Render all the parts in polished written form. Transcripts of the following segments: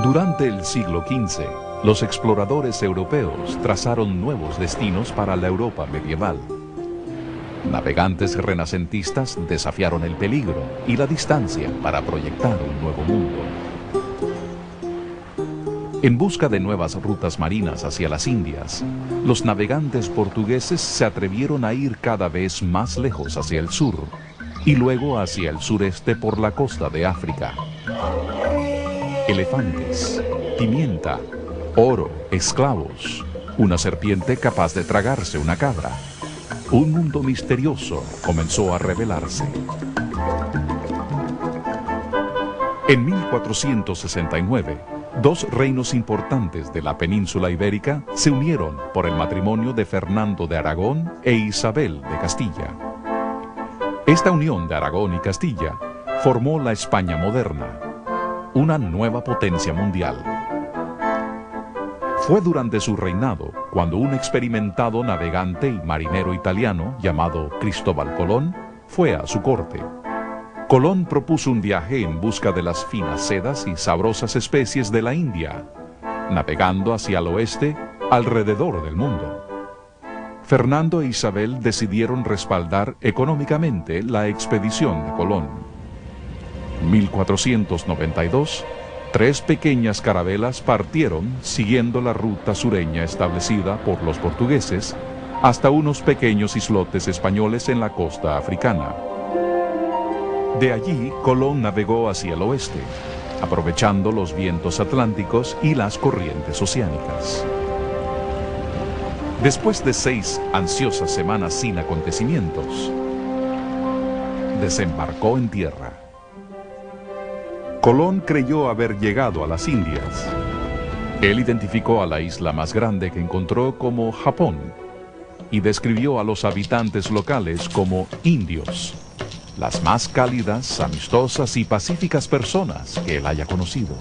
Durante el siglo XV, los exploradores europeos trazaron nuevos destinos para la Europa medieval. Navegantes renacentistas desafiaron el peligro y la distancia para proyectar un nuevo mundo. En busca de nuevas rutas marinas hacia las Indias, los navegantes portugueses se atrevieron a ir cada vez más lejos hacia el sur y luego hacia el sureste por la costa de África. Elefantes, pimienta, oro, esclavos, una serpiente capaz de tragarse una cabra. Un mundo misterioso comenzó a revelarse. En 1469, dos reinos importantes de la península ibérica se unieron por el matrimonio de Fernando de Aragón e Isabel de Castilla. Esta unión de Aragón y Castilla formó la España moderna, una nueva potencia mundial. Fue durante su reinado cuando un experimentado navegante y marinero italiano llamado Cristóbal Colón fue a su corte. Colón propuso un viaje en busca de las finas sedas y sabrosas especies de la India, navegando hacia el oeste alrededor del mundo. Fernando e Isabel decidieron respaldar económicamente la expedición de Colón. En 1492, 3 pequeñas carabelas partieron siguiendo la ruta sureña establecida por los portugueses hasta unos pequeños islotes españoles en la costa africana. De allí, Colón navegó hacia el oeste, aprovechando los vientos atlánticos y las corrientes oceánicas. Después de 6 ansiosas semanas sin acontecimientos, desembarcó en tierra. Colón creyó haber llegado a las Indias. Él identificó a la isla más grande que encontró como Japón y describió a los habitantes locales como indios, las más cálidas, amistosas y pacíficas personas que él haya conocido.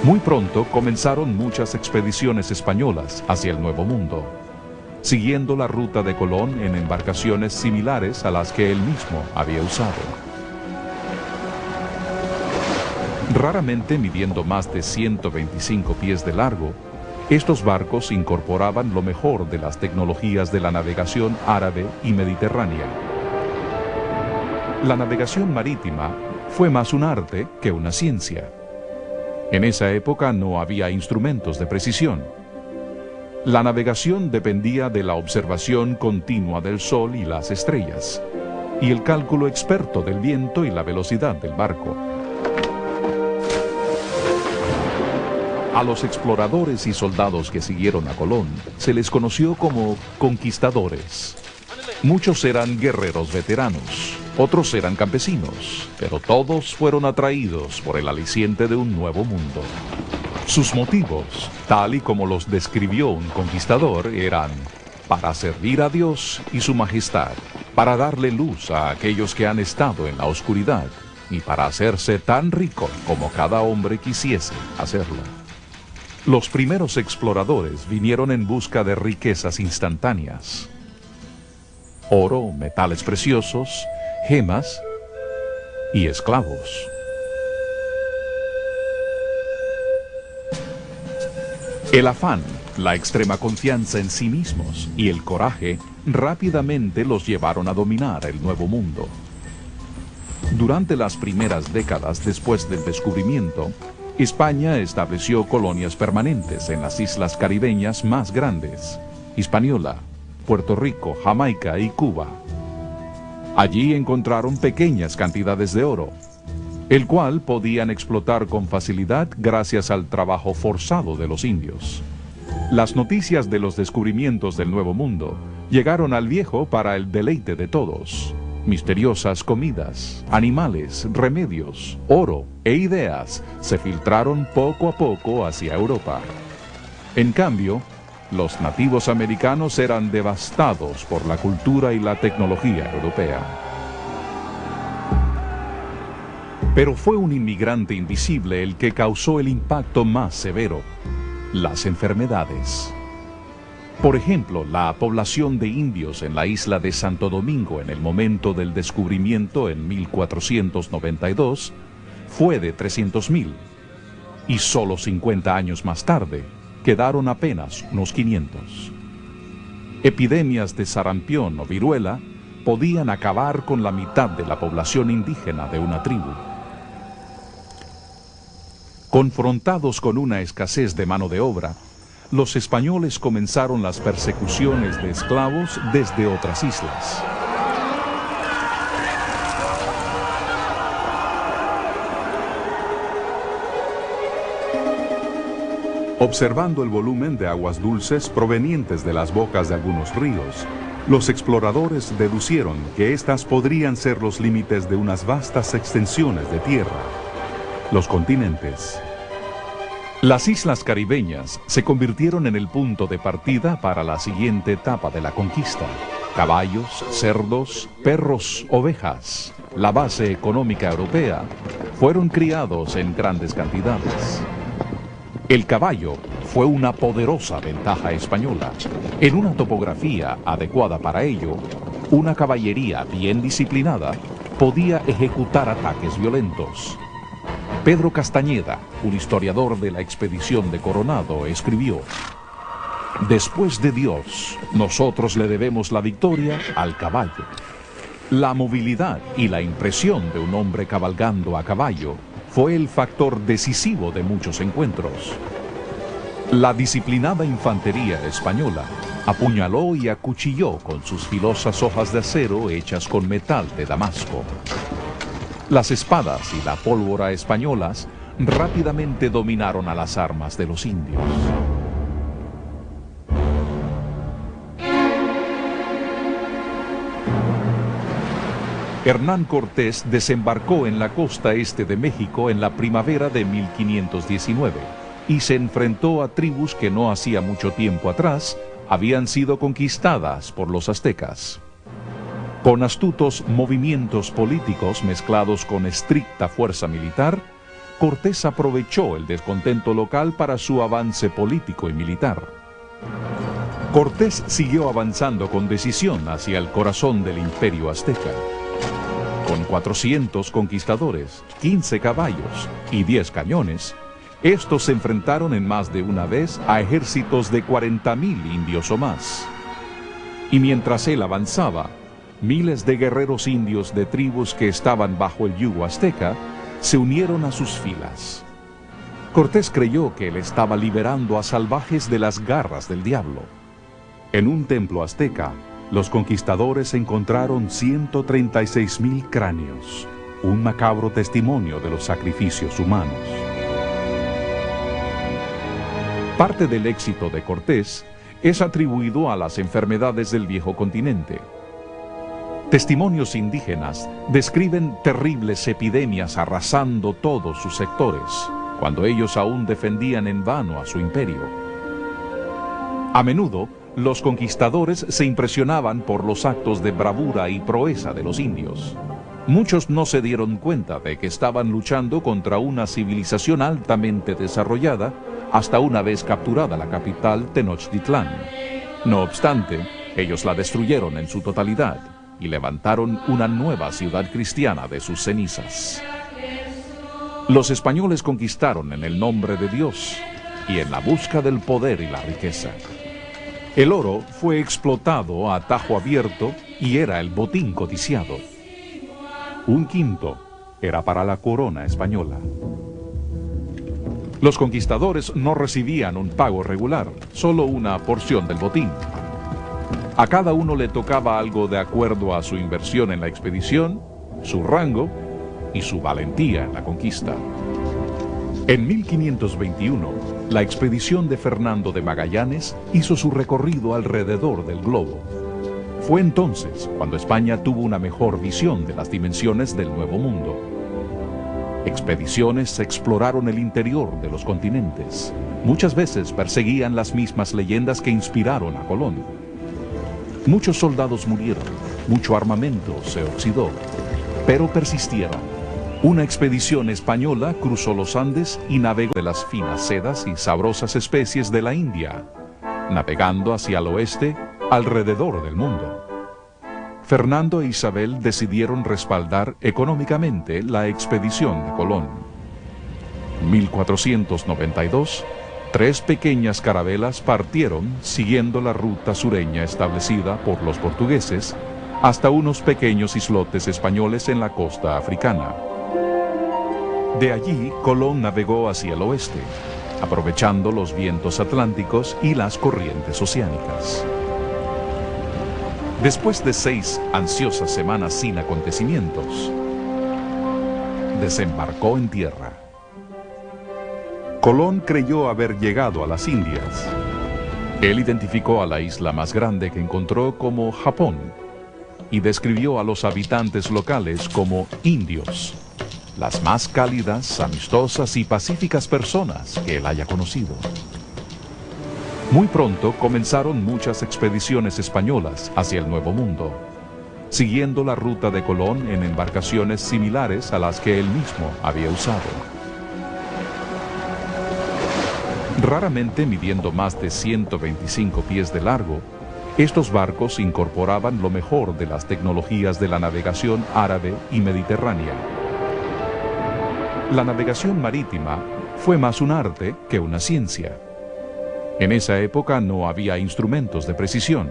Muy pronto comenzaron muchas expediciones españolas hacia el Nuevo Mundo, siguiendo la ruta de Colón en embarcaciones similares a las que él mismo había usado. Raramente midiendo más de 125 pies de largo, estos barcos incorporaban lo mejor de las tecnologías de la navegación árabe y mediterránea. La navegación marítima fue más un arte que una ciencia. En esa época no había instrumentos de precisión. La navegación dependía de la observación continua del sol y las estrellas, y el cálculo experto del viento y la velocidad del barco. A los exploradores y soldados que siguieron a Colón se les conoció como conquistadores. Muchos eran guerreros veteranos, otros eran campesinos, pero todos fueron atraídos por el aliciente de un nuevo mundo. Sus motivos, tal y como los describió un conquistador, eran para servir a Dios y su majestad, para darle luz a aquellos que han estado en la oscuridad y para hacerse tan rico como cada hombre quisiese hacerlo. Los primeros exploradores vinieron en busca de riquezas instantáneas: oro, metales preciosos, gemas y esclavos. El afán, la extrema confianza en sí mismos y el coraje rápidamente los llevaron a dominar el Nuevo Mundo. Durante las primeras décadas después del descubrimiento, España estableció colonias permanentes en las islas caribeñas más grandes: Hispaniola, Puerto Rico, Jamaica y Cuba. Allí encontraron pequeñas cantidades de oro, el cual podían explotar con facilidad gracias al trabajo forzado de los indios. Las noticias de los descubrimientos del Nuevo Mundo llegaron al viejo para el deleite de todos. Misteriosas comidas, animales, remedios, oro e ideas se filtraron poco a poco hacia Europa. En cambio, los nativos americanos eran devastados por la cultura y la tecnología europea. Pero fue un inmigrante invisible el que causó el impacto más severo: las enfermedades. Por ejemplo, la población de indios en la isla de Santo Domingo en el momento del descubrimiento en 1492 fue de 300,000. y solo 50 años más tarde quedaron apenas unos 500. Epidemias de sarampión o viruela podían acabar con la mitad de la población indígena de una tribu. Confrontados con una escasez de mano de obra, los españoles comenzaron las persecuciones de esclavos desde otras islas. Observando el volumen de aguas dulces provenientes de las bocas de algunos ríos, los exploradores deducieron que éstas podrían ser los límites de unas vastas extensiones de tierra, los continentes. Las islas caribeñas se convirtieron en el punto de partida para la siguiente etapa de la conquista. Caballos, cerdos, perros, ovejas, la base económica europea, fueron criados en grandes cantidades. El caballo fue una poderosa ventaja española. En una topografía adecuada para ello, una caballería bien disciplinada podía ejecutar ataques violentos. Pedro Castañeda, un historiador de la expedición de Coronado, escribió: «Después de Dios, nosotros le debemos la victoria al caballo». La movilidad y la impresión de un hombre cabalgando a caballo fue el factor decisivo de muchos encuentros. La disciplinada infantería española apuñaló y acuchilló con sus filosas hojas de acero hechas con metal de Damasco. Las espadas y la pólvora españolas rápidamente dominaron a las armas de los indios. Hernán Cortés desembarcó en la costa este de México en la primavera de 1519 y se enfrentó a tribus que no hacía mucho tiempo atrás habían sido conquistadas por los aztecas. Con astutos movimientos políticos mezclados con estricta fuerza militar, Cortés aprovechó el descontento local para su avance político y militar. Cortés siguió avanzando con decisión hacia el corazón del imperio azteca. Con 400 conquistadores, 15 caballos y 10 cañones, estos se enfrentaron en más de una vez a ejércitos de 40.000 indios o más. Y mientras él avanzaba, miles de guerreros indios de tribus que estaban bajo el yugo azteca se unieron a sus filas. Cortés creyó que él estaba liberando a salvajes de las garras del diablo. En un templo azteca, los conquistadores encontraron 136.000 cráneos, un macabro testimonio de los sacrificios humanos. Parte del éxito de Cortés es atribuido a las enfermedades del viejo continente. Testimonios indígenas describen terribles epidemias arrasando todos sus sectores, cuando ellos aún defendían en vano a su imperio. A menudo, los conquistadores se impresionaban por los actos de bravura y proeza de los indios. Muchos no se dieron cuenta de que estaban luchando contra una civilización altamente desarrollada hasta una vez capturada la capital Tenochtitlán. No obstante, ellos la destruyeron en su totalidad y levantaron una nueva ciudad cristiana de sus cenizas. Los españoles conquistaron en el nombre de Dios y en la busca del poder y la riqueza. El oro fue explotado a tajo abierto y era el botín codiciado. Un quinto era para la corona española. Los conquistadores no recibían un pago regular, solo una porción del botín. A cada uno le tocaba algo de acuerdo a su inversión en la expedición, su rango y su valentía en la conquista. En 1521, la expedición de Fernando de Magallanes hizo su recorrido alrededor del globo. Fue entonces cuando España tuvo una mejor visión de las dimensiones del Nuevo Mundo. Expediciones exploraron el interior de los continentes. Muchas veces perseguían las mismas leyendas que inspiraron a Colón. Muchos soldados murieron, mucho armamento se oxidó, pero persistieron. Una expedición española cruzó los Andes y navegó de las finas sedas y sabrosas especies de la India, navegando hacia el oeste alrededor del mundo. Fernando e Isabel decidieron respaldar económicamente la expedición de Colón. 1492, 3 pequeñas carabelas partieron siguiendo la ruta sureña establecida por los portugueses hasta unos pequeños islotes españoles en la costa africana. De allí, Colón navegó hacia el oeste, aprovechando los vientos atlánticos y las corrientes oceánicas. Después de 6 ansiosas semanas sin acontecimientos, desembarcó en tierra. Colón creyó haber llegado a las Indias. Él identificó a la isla más grande que encontró como Japón y describió a los habitantes locales como indios, las más cálidas, amistosas y pacíficas personas que él haya conocido. Muy pronto comenzaron muchas expediciones españolas hacia el Nuevo Mundo, siguiendo la ruta de Colón en embarcaciones similares a las que él mismo había usado. Raramente midiendo más de 125 pies de largo, estos barcos incorporaban lo mejor de las tecnologías de la navegación árabe y mediterránea. La navegación marítima fue más un arte que una ciencia. En esa época no había instrumentos de precisión.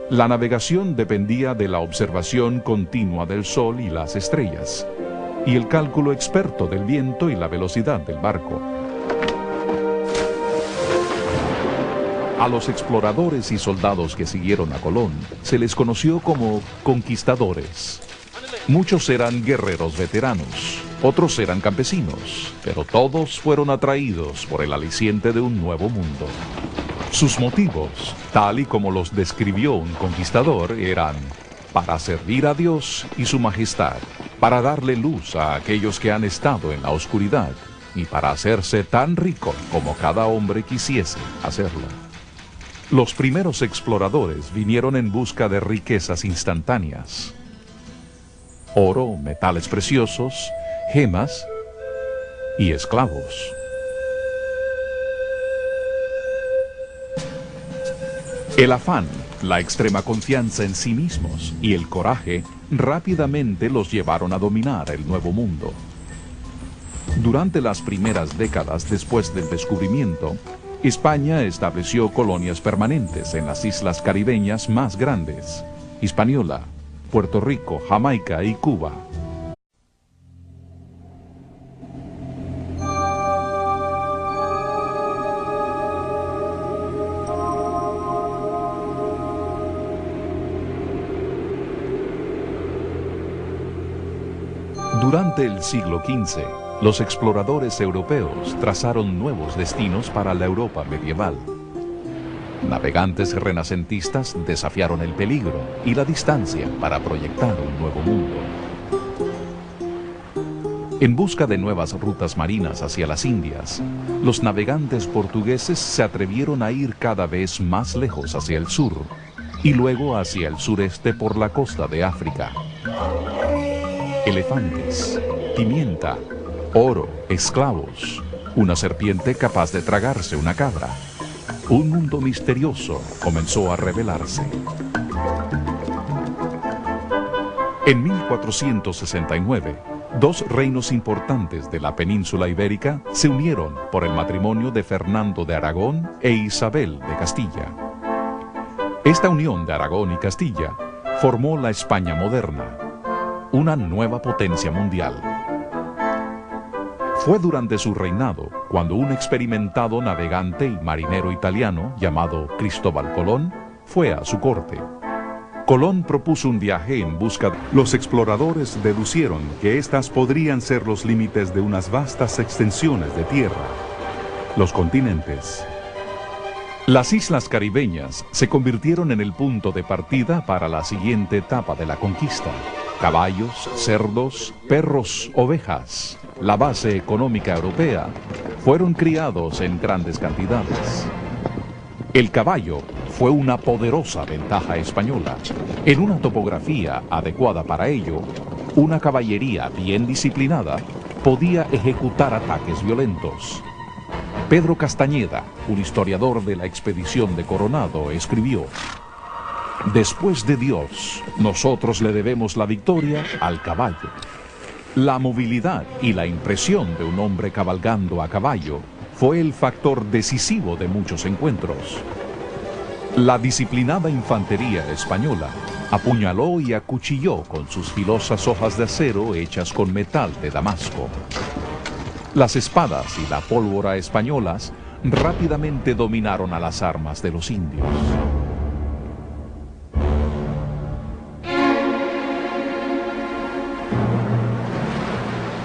La navegación dependía de la observación continua del sol y las estrellas, y el cálculo experto del viento y la velocidad del barco. A los exploradores y soldados que siguieron a Colón se les conoció como conquistadores. Muchos eran guerreros veteranos, otros eran campesinos, pero todos fueron atraídos por el aliciente de un nuevo mundo. Sus motivos, tal y como los describió un conquistador, eran para servir a Dios y su majestad, para darle luz a aquellos que han estado en la oscuridad y para hacerse tan rico como cada hombre quisiese hacerlo. Los primeros exploradores vinieron en busca de riquezas instantáneas: oro, metales preciosos, gemas y esclavos. El afán, la extrema confianza en sí mismos y el coraje rápidamente los llevaron a dominar el Nuevo Mundo. Durante las primeras décadas después del descubrimiento, España estableció colonias permanentes en las islas caribeñas más grandes: Hispaniola, Puerto Rico, Jamaica y Cuba. Durante el siglo XV, los exploradores europeos trazaron nuevos destinos para la Europa medieval. Navegantes renacentistas desafiaron el peligro y la distancia para proyectar un nuevo mundo. En busca de nuevas rutas marinas hacia las Indias, los navegantes portugueses se atrevieron a ir cada vez más lejos hacia el sur y luego hacia el sureste por la costa de África. Elefantes, pimienta, oro, esclavos, una serpiente capaz de tragarse una cabra. Un mundo misterioso comenzó a revelarse. En 1469, 2 reinos importantes de la península ibérica se unieron por el matrimonio de Fernando de Aragón e Isabel de Castilla. Esta unión de Aragón y Castilla formó la España moderna, una nueva potencia mundial. Fue durante su reinado cuando un experimentado navegante y marinero italiano llamado Cristóbal Colón fue a su corte. Colón propuso un viaje en busca de... Los exploradores deducieron que estas podrían ser los límites de unas vastas extensiones de tierra, los continentes. Las islas caribeñas se convirtieron en el punto de partida para la siguiente etapa de la conquista. Caballos, cerdos, perros, ovejas, la base económica europea, fueron criados en grandes cantidades. El caballo fue una poderosa ventaja española. En una topografía adecuada para ello, una caballería bien disciplinada podía ejecutar ataques violentos. Pedro Castañeda, un historiador de la expedición de Coronado, escribió: después de Dios, nosotros le debemos la victoria al caballo. La movilidad y la impresión de un hombre cabalgando a caballo fue el factor decisivo de muchos encuentros. La disciplinada infantería española apuñaló y acuchilló con sus filosas hojas de acero hechas con metal de Damasco. Las espadas y la pólvora españolas rápidamente dominaron a las armas de los indios.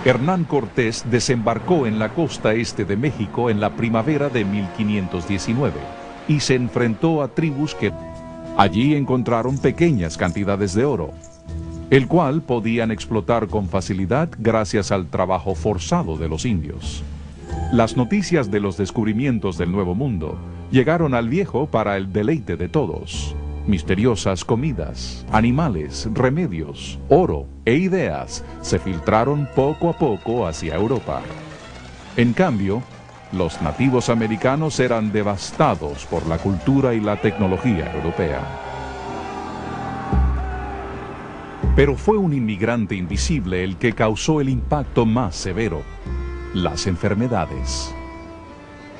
Hernán Cortés desembarcó en la costa este de México en la primavera de 1519 y se enfrentó a tribus que allí encontraron pequeñas cantidades de oro, el cual podían explotar con facilidad gracias al trabajo forzado de los indios. Las noticias de los descubrimientos del Nuevo Mundo llegaron al viejo para el deleite de todos. Misteriosas comidas, animales, remedios, oro e ideas se filtraron poco a poco hacia Europa. En cambio, los nativos americanos eran devastados por la cultura y la tecnología europea. Pero fue un inmigrante invisible el que causó el impacto más severo: las enfermedades.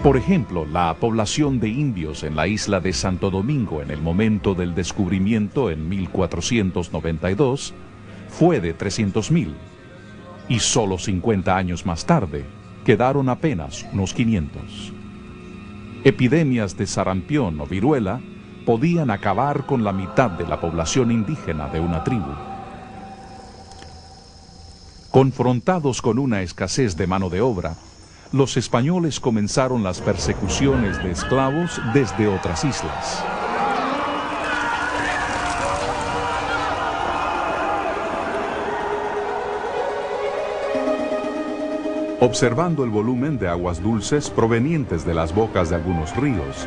Por ejemplo, la población de indios en la isla de Santo Domingo en el momento del descubrimiento en 1492 fue de 300,000, y solo 50 años más tarde quedaron apenas unos 500. Epidemias de sarampión o viruela podían acabar con la mitad de la población indígena de una tribu. Confrontados con una escasez de mano de obra, los españoles comenzaron las persecuciones de esclavos desde otras islas. Observando el volumen de aguas dulces provenientes de las bocas de algunos ríos,